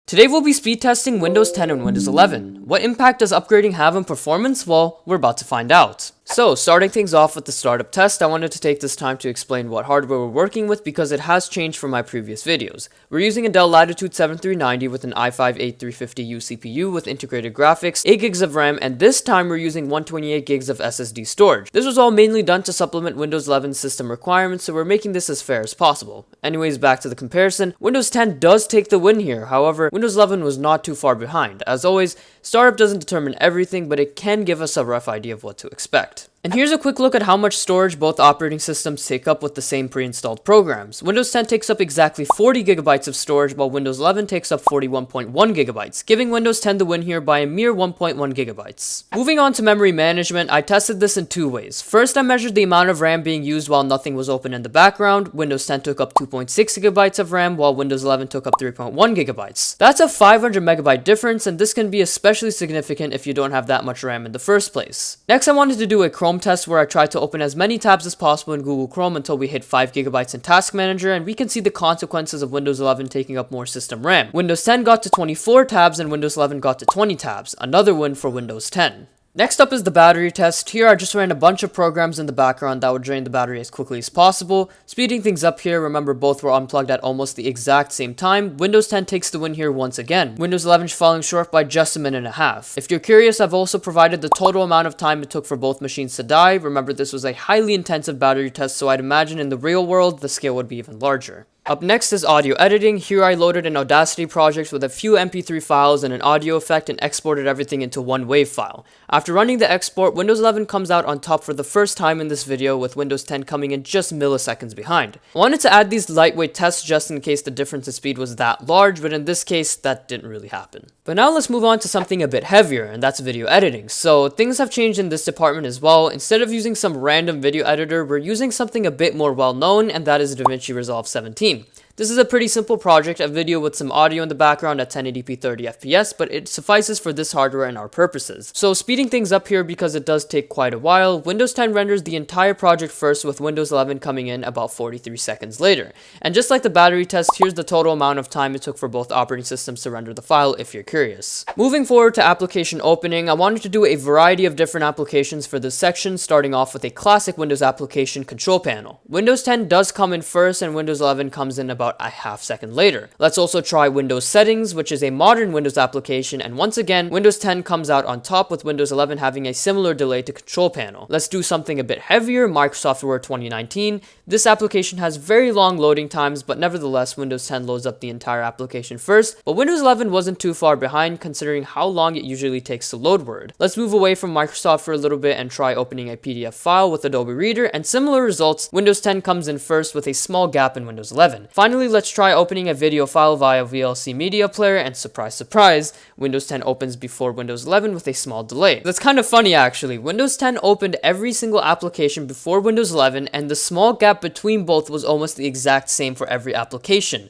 Today we'll be speed testing Windows 10 and Windows 11. What impact does upgrading have on performance? Well, we're about to find out. So, starting things off with the startup test, I wanted to take this time to explain what hardware we're working with because it has changed from my previous videos. We're using a Dell Latitude 7390 with an i5-8350U CPU with integrated graphics, 8 gigs of RAM, and this time we're using 128 gigs of SSD storage. This was all mainly done to supplement Windows 11 system requirements, so we're making this as fair as possible. Anyways, back to the comparison. Windows 10 does take the win here, however, Windows 11 was not too far behind. As always, startup doesn't determine everything, but it can give us a rough idea of what to expect. And here's a quick look at how much storage both operating systems take up with the same pre-installed programs. Windows 10 takes up exactly 40 gigabytes of storage, while Windows 11 takes up 41.1 gigabytes, giving Windows 10 the win here by a mere 1.1 gigabytes. Moving on to memory management, I tested this in two ways. First, I measured the amount of RAM being used while nothing was open in the background. Windows 10 took up 2.6 gigabytes of RAM, while Windows 11 took up 3.1 gigabytes. That's a 500 megabyte difference, and this can be especially significant if you don't have that much RAM in the first place. Next, I wanted to do a Chrome test where I tried to open as many tabs as possible in Google Chrome until we hit 5 gigabytes in Task Manager, and we can see the consequences of Windows 11 taking up more system RAM. Windows 10 got to 24 tabs and Windows 11 got to 20 tabs, another win for Windows 10. Next up is the battery test. Here I just ran a bunch of programs in the background that would drain the battery as quickly as possible. Speeding things up here, remember both were unplugged at almost the exact same time. Windows 10 takes the win here once again. Windows 11 is falling short by just a minute and a half. If you're curious, I've also provided the total amount of time it took for both machines to die. Remember, this was a highly intensive battery test, so I'd imagine in the real world, the scale would be even larger. Up next is audio editing. Here I loaded an Audacity project with a few MP3 files and an audio effect and exported everything into one WAV file. After running the export, Windows 11 comes out on top for the first time in this video, with Windows 10 coming in just milliseconds behind. I wanted to add these lightweight tests just in case the difference in speed was that large, but in this case, that didn't really happen. But now let's move on to something a bit heavier, and that's video editing. So things have changed in this department as well. Instead of using some random video editor, we're using something a bit more well known, and that is DaVinci Resolve 17. This is a pretty simple project, a video with some audio in the background at 1080p 30 FPS, but it suffices for this hardware and our purposes. So speeding things up here because it does take quite a while, Windows 10 renders the entire project first, with Windows 11 coming in about 43 seconds later. And just like the battery test, here's the total amount of time it took for both operating systems to render the file if you're curious. Moving forward to application opening, I wanted to do a variety of different applications for this section, starting off with a classic Windows application control panel. Windows 10 does come in first and Windows 11 comes in about a half second later. Let's also try Windows Settings, which is a modern Windows application, and once again, Windows 10 comes out on top, with Windows 11 having a similar delay to Control Panel. Let's do something a bit heavier, Microsoft Word 2019. This application has very long loading times, but nevertheless, Windows 10 loads up the entire application first, but Windows 11 wasn't too far behind considering how long it usually takes to load Word. Let's move away from Microsoft for a little bit and try opening a PDF file with Adobe Reader, and similar results, Windows 10 comes in first with a small gap in Windows 11. Finally, let's try opening a video file via VLC Media Player, and surprise, surprise, Windows 10 opens before Windows 11 with a small delay. That's kind of funny actually. Windows 10 opened every single application before Windows 11, and the small gap between both was almost the exact same for every application.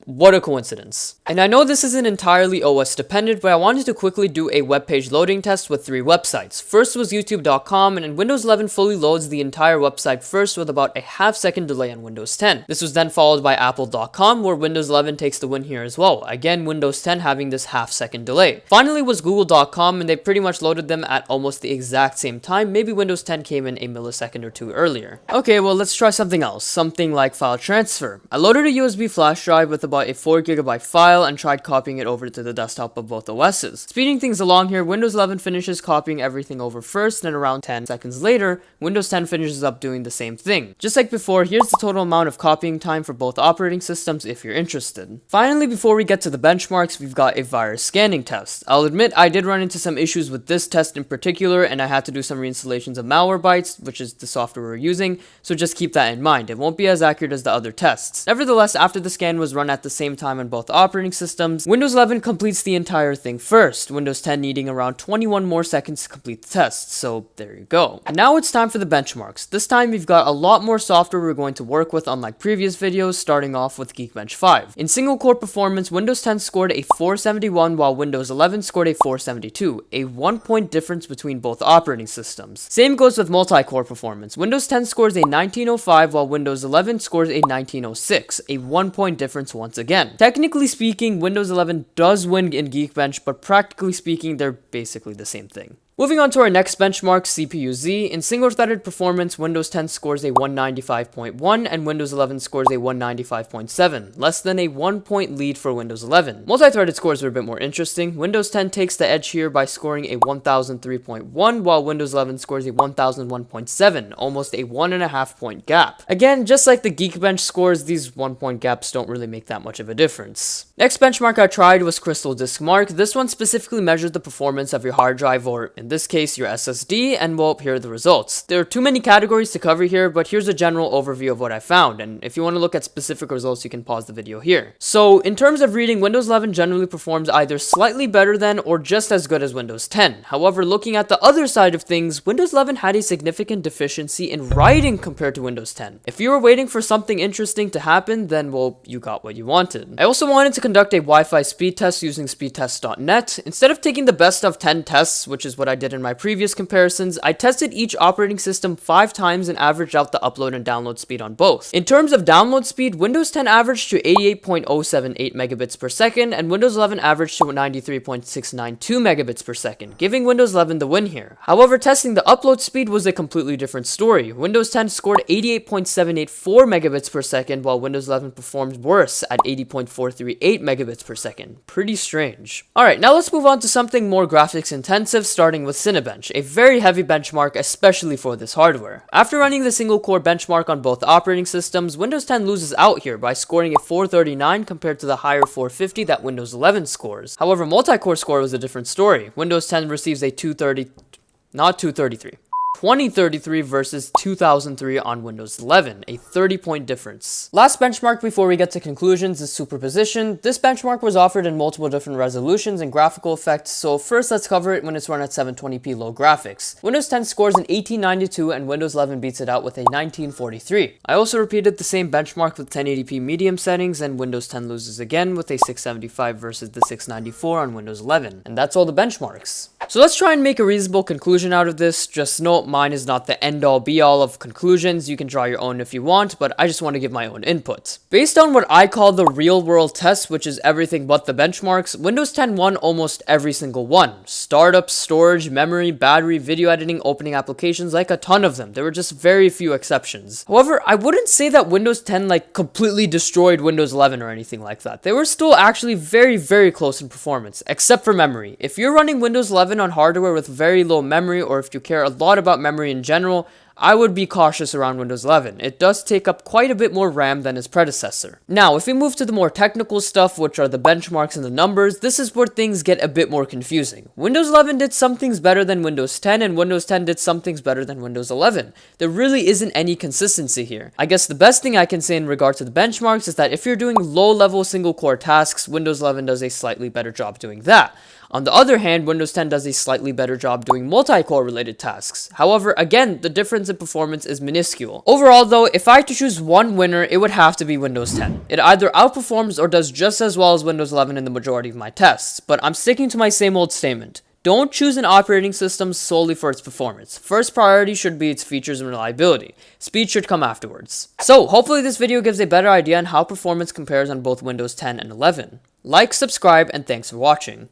What a coincidence. And I know this isn't entirely OS dependent, but I wanted to quickly do a web page loading test with 3 websites. First was youtube.com, and Windows 11 fully loads the entire website first with about a half-second delay on Windows 10. This was then followed by apple.com, where Windows 11 takes the win here as well. Again, Windows 10 having this half-second delay. Finally was google.com, and they pretty much loaded them at almost the exact same time. Maybe Windows 10 came in a millisecond or two earlier. Okay, well, let's try something else. Something like file transfer. I loaded a USB flash drive with about a 4 gigabyte file and tried copying it over to the desktop of both OSs. Speeding things along here, Windows 11 finishes copying everything over first, and around 10 seconds later, Windows 10 finishes up doing the same thing. Just like before, here's the total amount of copying time for both operating systems if you're interested. Finally, before we get to the benchmarks, we've got a virus scanning test. I'll admit I did run into some issues with this test in particular, and I had to do some reinstallations of Malwarebytes, which is the software we're using, so just keep that in mind. It won't be as accurate as the other tests. Nevertheless, after the scan was run at the same time on both operating systems, Windows 11 completes the entire thing first, Windows 10 needing around 21 more seconds to complete the test, so there you go. And now it's time for the benchmarks. This time we've got a lot more software we're going to work with unlike previous videos, starting off with Geekbench 5. In single core performance, Windows 10 scored a 471 while Windows 11 scored a 472, a 1-point difference between both operating systems. Same goes with multi-core performance. Windows 10 scores a 1905 while Windows 11 scores a 1906, a 1-point difference once once again. Technically speaking, Windows 11 does win in Geekbench, but practically speaking, they're basically the same thing. Moving on to our next benchmark, CPU-Z. In single-threaded performance, Windows 10 scores a 195.1 and Windows 11 scores a 195.7, less than a 1-point lead for Windows 11. Multi-threaded scores are a bit more interesting. Windows 10 takes the edge here by scoring a 1003.1, while Windows 11 scores a 1001.7, almost a 1.5-point gap. Again, just like the Geekbench scores, these 1-point gaps don't really make that much of a difference. Next benchmark I tried was Crystal Disk Mark. This one specifically measured the performance of your hard drive, or in this case your SSD, and well, here are the results. There are too many categories to cover here, but here's a general overview of what I found, and if you want to look at specific results, you can pause the video here. So in terms of reading, Windows 11 generally performs either slightly better than or just as good as Windows 10. However, looking at the other side of things, Windows 11 had a significant deficiency in writing compared to Windows 10. If you were waiting for something interesting to happen, then well, you got what you wanted. I also wanted to conduct a Wi-Fi speed test using speedtest.net. Instead of taking the best of 10 tests, which is what I did in my previous comparisons, I tested each operating system 5 times and averaged out the upload and download speed on both. In terms of download speed, Windows 10 averaged to 88.078 megabits per second, and Windows 11 averaged to 93.692 megabits per second, giving Windows 11 the win here. However, testing the upload speed was a completely different story. Windows 10 scored 88.784 megabits per second, while Windows 11 performed worse at 80.438 megabits per second. Pretty strange. Alright, now let's move on to something more graphics intensive, starting with Cinebench, a very heavy benchmark, especially for this hardware. After running the single core benchmark on both operating systems, Windows 10 loses out here by scoring a 439 compared to the higher 450 that Windows 11 scores. However, multi-core score was a different story. Windows 10 receives a 2033 versus 2003 on Windows 11, a 30-point difference. Last benchmark before we get to conclusions is superposition. This benchmark was offered in multiple different resolutions and graphical effects, so first let's cover it when it's run at 720p low graphics. Windows 10 scores an 1892 and Windows 11 beats it out with a 1943. I also repeated the same benchmark with 1080p medium settings, and Windows 10 loses again with a 675 versus the 694 on Windows 11. And that's all the benchmarks. So let's try and make a reasonable conclusion out of this. Just note, mine is not the end-all be-all of conclusions. You can draw your own if you want, but I just want to give my own input. Based on what I call the real-world test, which is everything but the benchmarks, Windows 10 won almost every single one. Startup, storage, memory, battery, video editing, opening applications, like a ton of them. There were just very few exceptions. However, I wouldn't say that Windows 10 like completely destroyed Windows 11 or anything like that. They were still actually very, very close in performance, except for memory. If you're running Windows 11 on hardware with very low memory, or if you care a lot about memory in general, I would be cautious around Windows 11. It does take up quite a bit more RAM than its predecessor. Now, if we move to the more technical stuff, which are the benchmarks and the numbers, this is where things get a bit more confusing. Windows 11 did some things better than Windows 10, and Windows 10 did some things better than Windows 11. There really isn't any consistency here. I guess the best thing I can say in regard to the benchmarks is that if you're doing low-level single-core tasks, Windows 11 does a slightly better job doing that. On the other hand, Windows 10 does a slightly better job doing multi-core related tasks. However, again, the difference in performance is minuscule. Overall though, if I had to choose one winner, it would have to be Windows 10. It either outperforms or does just as well as Windows 11 in the majority of my tests, but I'm sticking to my same old statement. Don't choose an operating system solely for its performance. First priority should be its features and reliability. Speed should come afterwards. So, hopefully this video gives a better idea on how performance compares on both Windows 10 and 11. Like, subscribe, and thanks for watching.